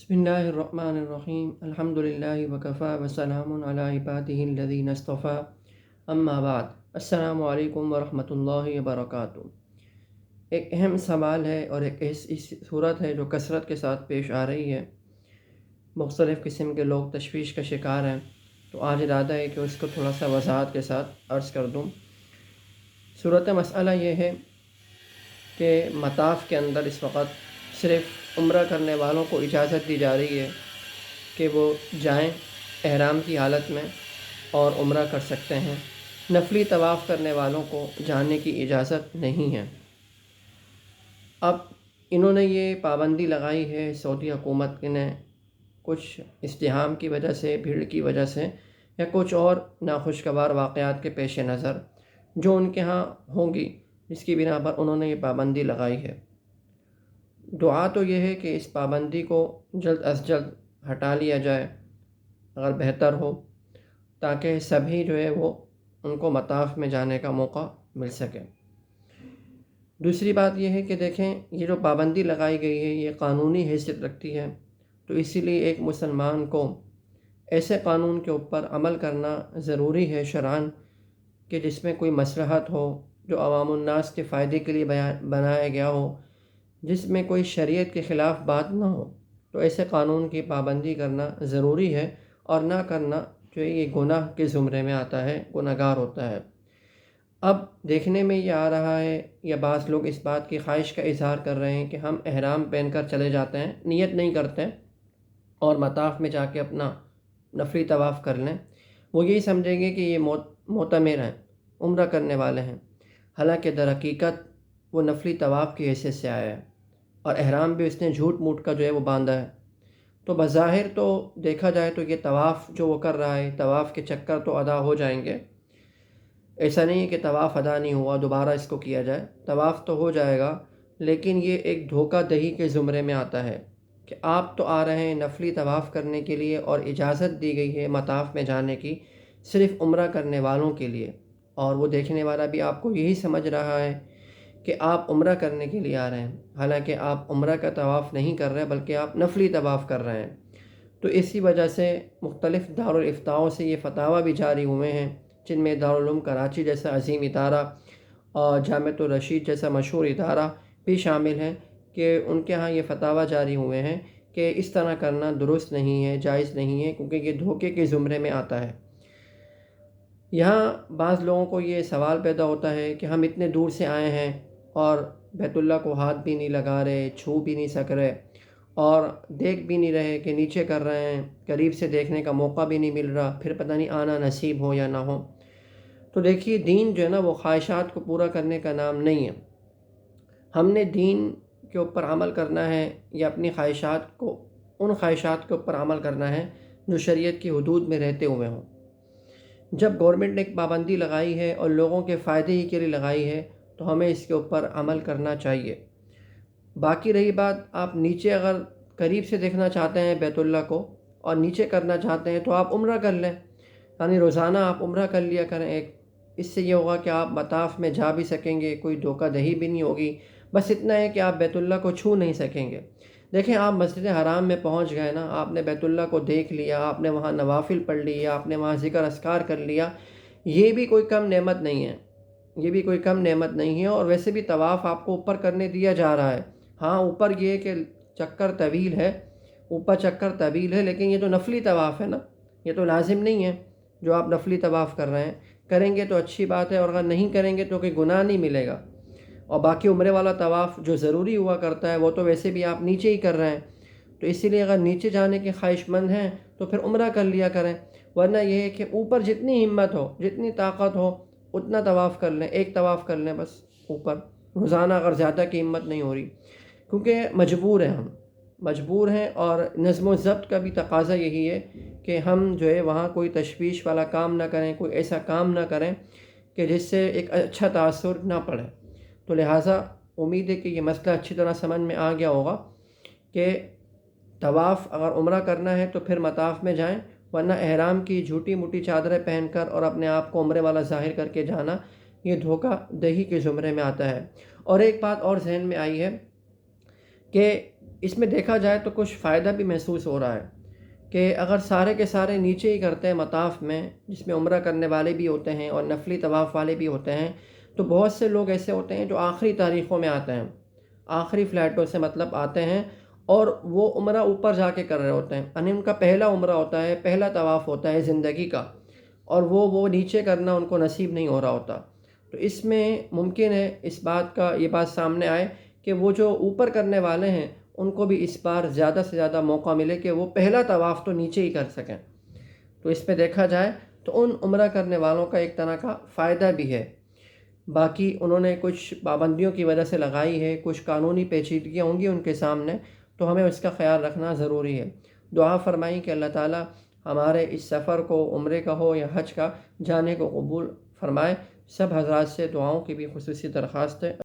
बिस्मिल्लाहिर्रहमानिर्रहीम अल्हम्दुलिल्लाहि वकफ़ा वस्सलामुन अला इबादिहि अल्लज़ीना इस्तफ़ा अम्मा बाद अस्सलामु अलैकुम वरहमतुल्लाहि वबरकातुहू। एक अहम सवाल है और एक ऐसी सूरत है जो कसरत के साथ पेश आ रही है। मुख्तलिफ़ किस्म के लोग तशवीश का शिकार हैं, तो आज इरादा है कि उसको थोड़ा सा वज़ाहत के साथ अर्ज़ कर दूँ। सूरत मसला ये है कि मताफ़ के अंदर इस वक्त सिर्फ़ उम्रा करने वालों को इजाज़त दी जा रही है कि वो जाएं एहराम की हालत में और उम्रा कर सकते हैं। नफली तवाफ़ करने वालों को जाने की इजाज़त नहीं है। अब इन्होंने ये पाबंदी लगाई है सऊदी हुकूमत ने, कुछ इज़्तिहाम की वजह से, भीड़ की वजह से या कुछ और नाखुशगवार वाक़यात के पेश नज़र जो उनके यहाँ होंगी, इसकी बिना पर उन्होंने ये पाबंदी लगाई है। दुआ तो ये है कि इस पाबंदी को जल्द अज़ जल्द हटा लिया जाए अगर बेहतर हो, ताकि सभी जो है वो उनको मताफ़ में जाने का मौका मिल सके। दूसरी बात यह है कि देखें, ये जो पाबंदी लगाई गई है ये क़ानूनी हैसियत रखती है, तो इसीलिए एक मुसलमान को ऐसे क़ानून के ऊपर अमल करना ज़रूरी है शरअन कि जिसमें कोई मसलहत हो, जो अवामुन्नास के फ़ायदे के लिए बनाया गया हो, जिसमें कोई शरीयत के ख़िलाफ़ बात ना हो। तो ऐसे क़ानून की पाबंदी करना ज़रूरी है और ना करना जो है ये गुनाह के ज़ुमरे में आता है, गुनहगार होता है। अब देखने में ये आ रहा है या बाज़ लोग इस बात की ख्वाहिश का इज़हार कर रहे हैं कि हम एहराम पहनकर चले जाते हैं, नियत नहीं करते हैं और मताफ़ में जाके अपना नफली तवाफ़ कर लें। वो यही समझेंगे कि ये मोतमिर हैं, उम्रा करने वाले हैं, हालांकि दर हकीकत वो नफली तवाफ़ की हैसियत से आया है और एहराम भी उसने झूठ मूठ का जो है वो बांधा है। तो बज़ाहिर तो देखा जाए तो ये तवाफ़ जो वो कर रहा है, तवाफ़ के चक्कर तो अदा हो जाएंगे। ऐसा नहीं है कि तवाफ़ अदा नहीं हुआ, दोबारा इसको किया जाए, तवाफ़ तो हो जाएगा, लेकिन ये एक धोखा दही के ज़ुमरे में आता है कि आप तो आ रहे हैं नफली तवाफ़ करने के लिए और इजाज़त दी गई है मताफ़ में जाने की सिर्फ़ उम्रा करने वालों के लिए, और वो देखने वाला भी आपको यही समझ रहा है कि आप उम्रा करने के लिए आ रहे हैं, हालांकि आप उम्रा का तवाफ़ नहीं कर रहे बल्कि आप नफली तवाफ़ कर रहे हैं। तो इसी वजह से मुख्तलिफ़ दारुल इफ्ताओं से ये फतावा भी जारी हुए हैं, जिनमें दारुल उलूम कराची जैसा अज़ीम इदारा और जामिअतुर रशीद जैसा मशहूर इदारा भी शामिल हैं कि उनके यहाँ ये फतावा जारी हुए हैं कि इस तरह करना दुरुस्त नहीं है, जायज़ नहीं है, क्योंकि ये धोखे के ज़ुमरे में आता है। यहाँ बाज़ लोगों को ये सवाल पैदा होता है कि हम इतने दूर से आए हैं और बैतुल्लाह को हाथ भी नहीं लगा रहे, छू भी नहीं सक रहे और देख भी नहीं रहे कि नीचे कर रहे हैं, करीब से देखने का मौका भी नहीं मिल रहा, फिर पता नहीं आना नसीब हो या ना हो। तो देखिए, दीन जो है ना वो ख्वाहिशात को पूरा करने का नाम नहीं है। हमने दीन के ऊपर अमल करना है या अपनी ख्वाहिशात को, उन ख्वाहिशात के ऊपर अमल करना है जो शरीयत की हदूद में रहते हुए हों। जब गवर्नमेंट ने एक पाबंदी लगाई है और लोगों के फ़ायदे ही के लिए लगाई है, तो हमें इसके ऊपर अमल करना चाहिए। बाकी रही बात, आप नीचे अगर करीब से देखना चाहते हैं बैतुल्लाह को और नीचे करना चाहते हैं तो आप उम्रा कर लें, यानी रोज़ाना आप उम्रा कर लिया करें एक। इससे ये होगा कि आप मताफ़ में जा भी सकेंगे, कोई धोखाधड़ी भी नहीं होगी। बस इतना है कि आप बैतुल्लाह को छू नहीं सकेंगे। देखें, आप मस्जिद हराम में पहुंच गए ना, आपने बैतुल्लाह को देख लिया, आपने वहाँ नवाफिल पढ़ लिया, आपने वहाँ ज़िक्र अस्कार कर लिया, ये भी कोई कम नेमत नहीं है, ये भी कोई कम नेमत नहीं है। और वैसे भी तवाफ़ आपको ऊपर करने दिया जा रहा है। हाँ, ऊपर ये कि चक्कर तवील है, ऊपर चक्कर तवील है, लेकिन ये तो नफली तवाफ़ है ना, ये तो लाजिम नहीं है जो आप नफली तवाफ़ कर रहे हैं। करेंगे तो अच्छी बात है और अगर नहीं करेंगे तो कोई गुनाह नहीं मिलेगा। और बाकी उम्रे वाला तवाफ़ जो ज़रूरी हुआ करता है वो तो वैसे भी आप नीचे ही कर रहे हैं। तो इसीलिए अगर नीचे जाने के ख्वाहिशमंद हैं तो फिर उम्रा कर लिया करें, वरना यह है कि ऊपर जितनी हिम्मत हो, जितनी ताकत हो, उतना तवाफ़ कर लें, एक तवाफ़ कर लें बस ऊपर, रोज़ाना अगर ज़्यादा की हिम्मत नहीं हो रही, क्योंकि मजबूर हैं, हम मजबूर हैं और नज़्म व ज़ब्त का भी तकाज़ा यही है कि हम जो है वहाँ कोई तशवीश वाला काम ना करें, कोई ऐसा काम ना करें कि जिससे एक अच्छा तासुर ना पड़े। तो लिहाजा उम्मीद है कि ये मसला अच्छी तरह समझ में आ गया होगा कि तवाफ़ अगर उम्रा करना है तो फिर मताफ़ में जाएं, वरना एहराम की झूठी मूठी चादरें पहनकर और अपने आप को उम्रे वाला ज़ाहिर करके जाना, ये धोखा दही के ज़ुमरे में आता है। और एक बात और जहन में आई है कि اس میں دیکھا جائے تو کچھ فائدہ بھی محسوس ہو رہا ہے کہ اگر سارے کے سارے نیچے ہی کرتے ہیں مطاف میں، جس میں عمرہ کرنے والے بھی ہوتے ہیں اور نفلی طواف والے بھی ہوتے ہیں، تو بہت سے لوگ ایسے ہوتے ہیں جو آخری تاریخوں میں آتے ہیں، آخری فلائٹوں سے مطلب آتے ہیں، اور وہ عمرہ اوپر جا کے کر رہے ہوتے ہیں، یعنی ان کا پہلا عمرہ ہوتا ہے، پہلا طواف ہوتا ہے زندگی کا، اور وہ نیچے کرنا ان کو نصیب نہیں ہو رہا ہوتا۔ تو اس میں ممکن ہے اس بات کا یہ بات سامنے آئے کہ وہ جو اوپر کرنے والے ہیں ان کو بھی اس بار زیادہ سے زیادہ موقع ملے کہ وہ پہلا طواف تو نیچے ہی کر سکیں۔ تو اس پہ دیکھا جائے تو ان عمرہ کرنے والوں کا ایک طرح کا فائدہ بھی ہے۔ باقی انہوں نے کچھ پابندیوں کی وجہ سے لگائی ہے، کچھ قانونی پیچیدگیاں ہوں گی ان کے سامنے، تو ہمیں اس کا خیال رکھنا ضروری ہے۔ دعا فرمائیں کہ اللہ تعالیٰ ہمارے اس سفر کو، عمرے کا ہو یا حج کا، جانے کو قبول فرمائے۔ سب حضرات سے دعاؤں کی بھی خصوصی درخواست ہے۔